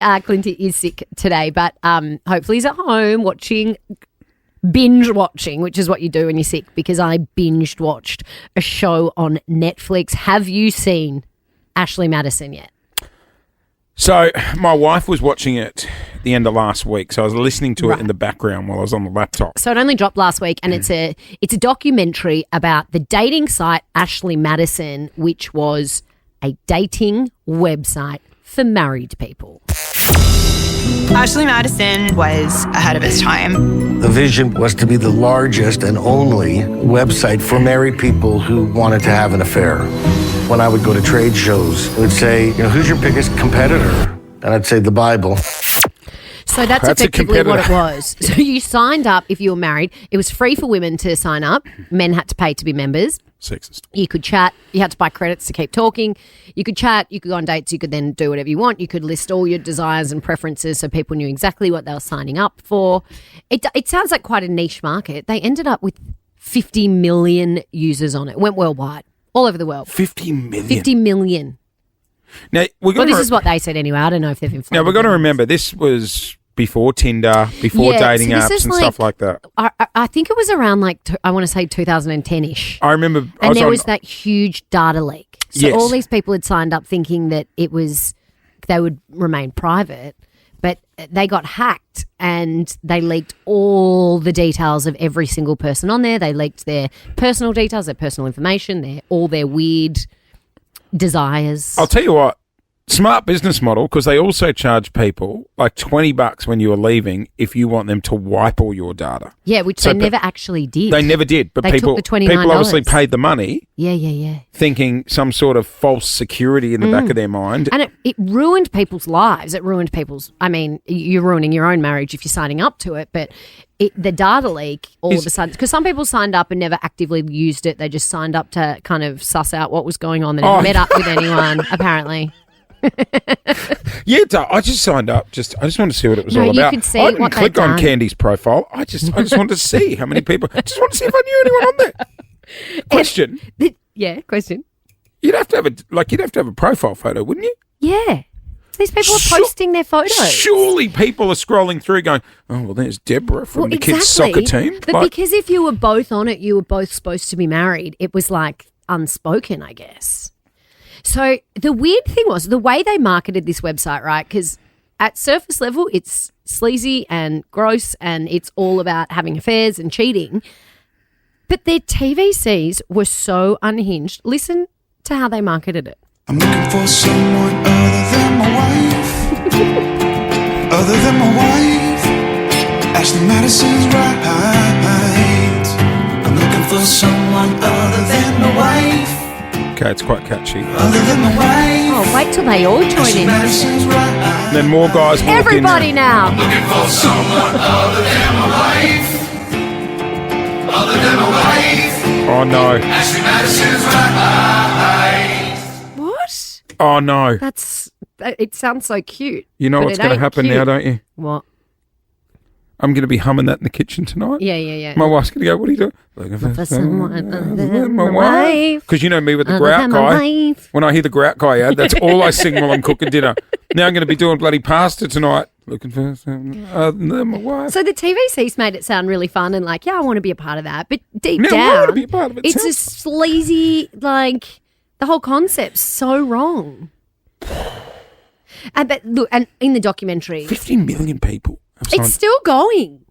Clinty is sick today, but hopefully he's at home binge watching, which is what you do when you're sick, because I binged watched a show on Netflix. Have you seen Ashley Madison yet? So my wife was watching it at the end of last week, so I was listening to it in the background while I was on the laptop. So it only dropped last week, and it's a documentary about the dating site Ashley Madison, which was a dating website for married people. Ashley Madison was ahead of his time. The vision was to be the largest and only website for married people who wanted to have an affair. When I would go to trade shows, it would say, who's your biggest competitor? And I'd say the Bible. So that's effectively what it was. So you signed up if you were married. It was free for women to sign up. Men had to pay to be members. Sexist. You could chat. You had to buy credits to keep talking. You could chat. You could go on dates. You could then do whatever you want. You could list all your desires and preferences so people knew exactly what they were signing up for. It sounds like quite a niche market. They ended up with 50 million users on it. It went worldwide, all over the world. 50 million? 50 million. Now, this is what they said anyway. I don't know if they've informed. Now, we've got to remember, this was before Tinder, before dating apps and stuff like that. I think it was around I want to say 2010-ish. I remember. And there was that huge data leak. So all these people had signed up thinking that they would remain private, but they got hacked and they leaked all the details of every single person on there. They leaked their personal details, their personal information, all their weird desires. I'll tell you what. Smart business model, because they also charge people like $20 when you are leaving if you want them to wipe all your data. Yeah, which they never actually did. They never did, but they people took the $29. People obviously paid the money. Yeah. Thinking some sort of false security in the back of their mind. And it ruined people's lives. It ruined people's, you're ruining your own marriage if you're signing up to it, but the data leak all of a sudden, because some people signed up and never actively used it. They just signed up to kind of suss out what was going on. They never met up with anyone, apparently. Yeah, I just signed up. I just wanted to see what it was all about. Could see I didn't click on Candy's profile. I just wanted to see how many people. I just wanted to see if I knew anyone on there. Question. Question. You'd have to have a profile photo, wouldn't you? Yeah. These people are posting their photos. Surely people are scrolling through going, oh, well, there's Deborah from the kids' soccer team. But because if you were both on it, you were both supposed to be married. It was unspoken, I guess. So the weird thing was the way they marketed this website, right? Because at surface level, it's sleazy and gross and it's all about having affairs and cheating. But their TVCs were so unhinged. Listen to how they marketed it. I'm looking for someone other than my wife. Other than my wife. Ashley Madison's right. I'm looking for someone other than my wife. Okay, it's quite catchy. Other than my wife. Oh, wait till they all join in. Then more guys walk Everybody in now. Looking for someone other than my wife. Other than my wife. Oh, no. Ashley Madison's right. What? Oh, no. It sounds so cute. You know what's going to happen now, don't you? What? I'm going to be humming that in the kitchen tonight. Yeah. My wife's going to go, what are you doing? Looking For someone other than my wife. Because you know me with the grout guy. When I hear the grout guy ad, that's all I sing while I'm cooking dinner. Now I'm going to be doing bloody pasta tonight. Looking for someone other than my wife. So the TVC's made it sound really fun and I want to be a part of that. But deep I down, want to be a part of it. It's a sleazy, the whole concept's so wrong. But look, and in the documentary, 50 million people. It's still going.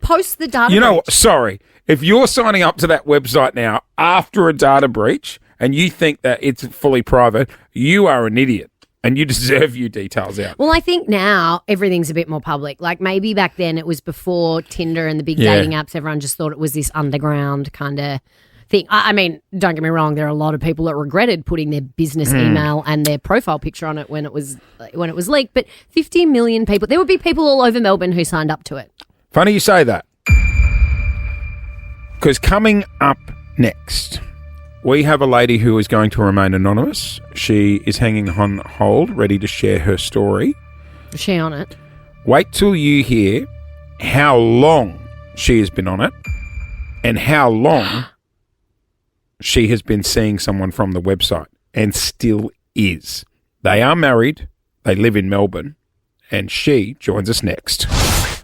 Post the data You know breach. what? Sorry. If you're signing up to that website now after a data breach and you think that it's fully private, you are an idiot and you deserve your details out. Well, I think now everything's a bit more public. Like maybe back then it was before Tinder and the big dating apps. Everyone just thought it was this underground kind of thing. I mean, don't get me wrong. There are a lot of people that regretted putting their business email and their profile picture on it when it was leaked. But 50 million people. There would be people all over Melbourne who signed up to it. Funny you say that. Because coming up next, we have a lady who is going to remain anonymous. She is hanging on hold, ready to share her story. Is she on it? Wait till you hear how long she has been on it and how long she has been seeing someone from the website and still is. They are married. They live in Melbourne. and she joins us next.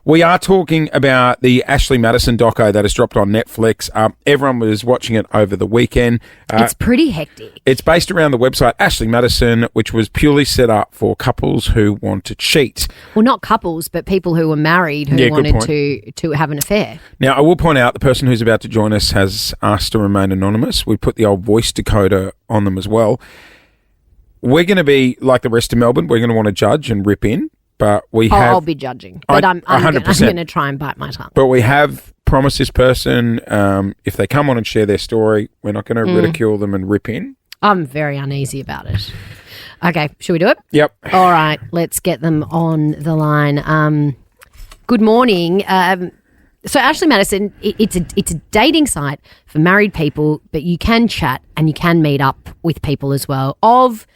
We are talking about the Ashley Madison doco that has dropped on Netflix. Everyone was watching it over the weekend. It's pretty hectic. It's based around the website Ashley Madison, which was purely set up for couples who want to cheat. Well, not couples, but people who were married who Yeah, good wanted to have an affair. Now, I will point out the person who's about to join us has asked to remain anonymous. We put the old voice decoder on them as well. We're going to be like the rest of Melbourne. We're going to want to judge and rip in. But we have. I'll be judging, but I'm 100%. going to try and bite my tongue. But we have promised this person, if they come on and share their story, we're not going to ridicule them and rip in. I'm very uneasy about it. Okay, should we do it? Yep. All right, let's get them on the line. Good morning. So Ashley Madison, it's a dating site for married people, but you can chat and you can meet up with people as well. Of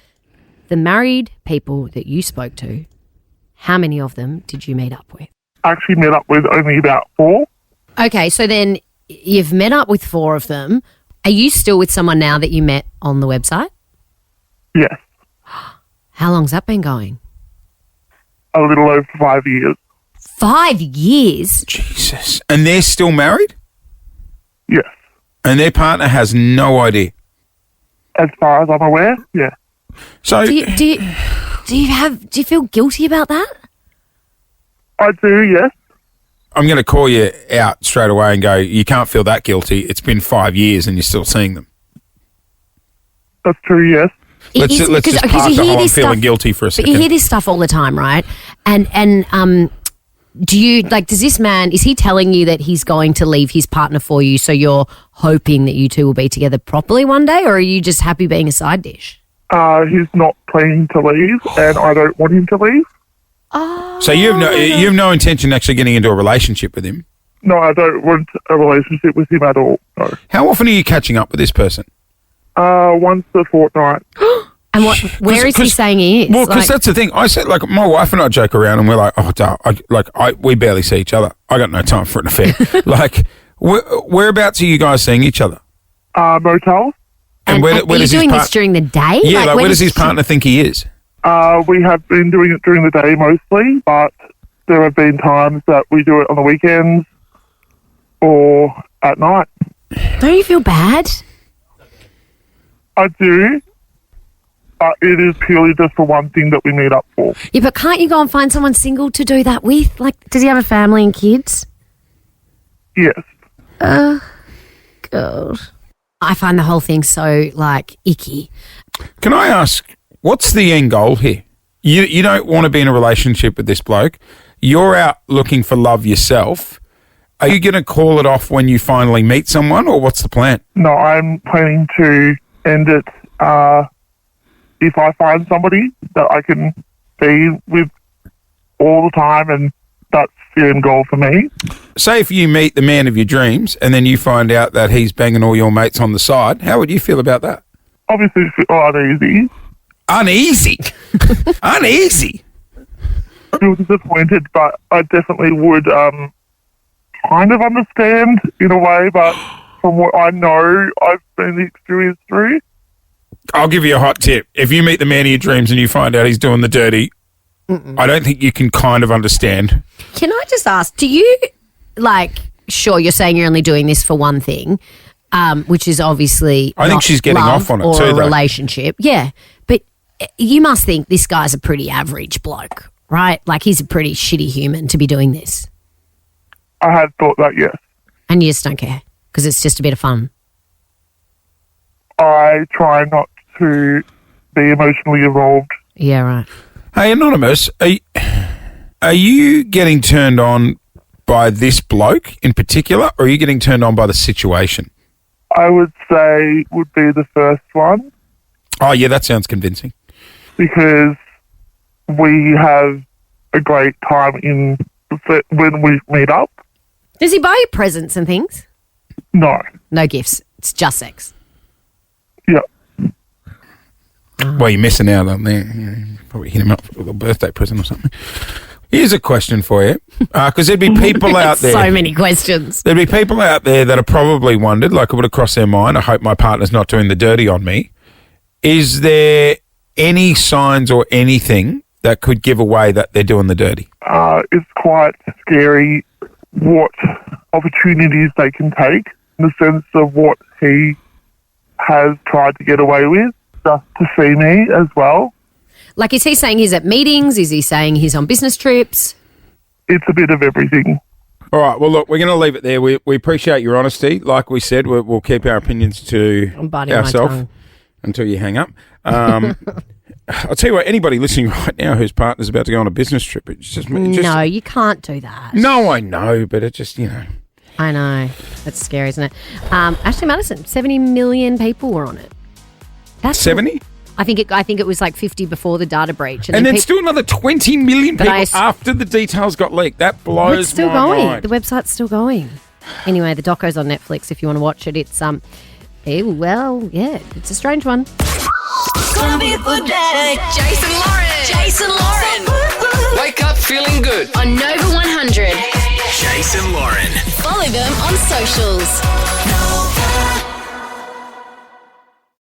the married people that you spoke to, how many of them did you meet up with? I actually met up with only about 4. Okay, so then you've met up with 4 of them. Are you still with someone now that you met on the website? Yes, How long's that been going? a little over 5 years. 5 years? Jesus. And they're still married? Yes, And their partner has no idea. as far as I'm aware, yeah. So, Do you feel guilty about that? I do, yes. I'm going to call you out straight away and go, you can't feel that guilty. It's been 5 years and you're still seeing them. That's true, yes. Let's just park the whole I'm feeling guilty for a But second. you hear this stuff all the time, right? And do you, like, does this man, is he telling you that he's going to leave his partner for you, so you're hoping that you two will be together properly one day, or are you just happy being a side dish? He's not planning to leave, and I don't want him to leave. So you have no intention of actually getting into a relationship with him? No, I don't want a relationship with him at all, no. How often are you catching up with this person? Once a fortnight. And where is he saying he is? Well, because that's the thing. I said, like, my wife and I joke around and we're like, oh, duh, we barely see each other. I got no time for an affair. Like, whereabouts are you guys seeing each other? Motel. And where are you does doing his this during the day? Yeah, like, where when does his partner think he is? We have been doing it during the day mostly, but there have been times that we do it on the weekends or at night. Don't you feel bad? I do, but it is purely just for one thing that we meet up for. Yeah, but can't you go and find someone single to do that with? Like, does he have a family and kids? Yes. God. I find the whole thing so, like, icky. Can I ask, what's the end goal here? You don't want to be in a relationship with this bloke. You're out looking for love yourself. Are you going to call it off when you finally meet someone, or what's the plan? No, I'm planning to end it if I find somebody that I can be with all the time, and that's the end goal for me. Say if you meet the man of your dreams and then you find out that he's banging all your mates on the side, how would you feel about that? Obviously, it's uneasy. Uneasy? Uneasy? I feel disappointed, but I definitely would kind of understand in a way, but from what I know, I've been experienced through. I'll give you a hot tip. If you meet the man of your dreams and you find out he's doing the dirty, I don't think you can kind of understand. Can I just ask, do you, like, sure, you're saying you're only doing this for one thing, which is obviously I think not she's getting love off on it or too, a though. relationship. Yeah, but you must think this guy's a pretty average bloke, right? Like, he's a pretty shitty human to be doing this. I had thought that, yes. And you just don't care because it's just a bit of fun. I try not to be emotionally involved. Yeah, right. Hey, Anonymous, are you getting turned on by this bloke in particular, or are you getting turned on by the situation? I would say would be the first one, Oh, yeah, that sounds convincing. because we have a great time when we meet up. Does he buy you presents and things? No. No gifts. It's just sex. Yeah. Well, you're missing out on there. You probably hit him up with a birthday present or something. Here's a question for you, because there'd be people out there. So many questions. There'd be people out there that have probably wondered, like it would have crossed their mind, I hope my partner's not doing the dirty on me. Is there any signs or anything that could give away that they're doing the dirty? It's quite scary what opportunities they can take in the sense of what he has tried to get away with just to see me as well. Like, is he saying he's at meetings? Is he saying he's on business trips? It's a bit of everything. All right, well, look, we're going to leave it there. We appreciate your honesty. Like we said, we'll keep our opinions to I'm biting my ourselves tongue. until you hang up. I'll tell you what, anybody listening right now whose partner's about to go on a business trip, it's just... No, you can't do that. No, I know, but it just, I know. That's scary, isn't it? Ashley Madison, 70 million people were on it. That's 70? I think it was like 50 before the data breach. And then still another 20 million people after the details got leaked. That blows it's still my going. mind. The website's still going. Anyway, the doco's on Netflix if you want to watch it. It's it's a strange one. Jason Lauren. Wake up feeling good. On Nova 100. Jason Lauren. Follow them on socials.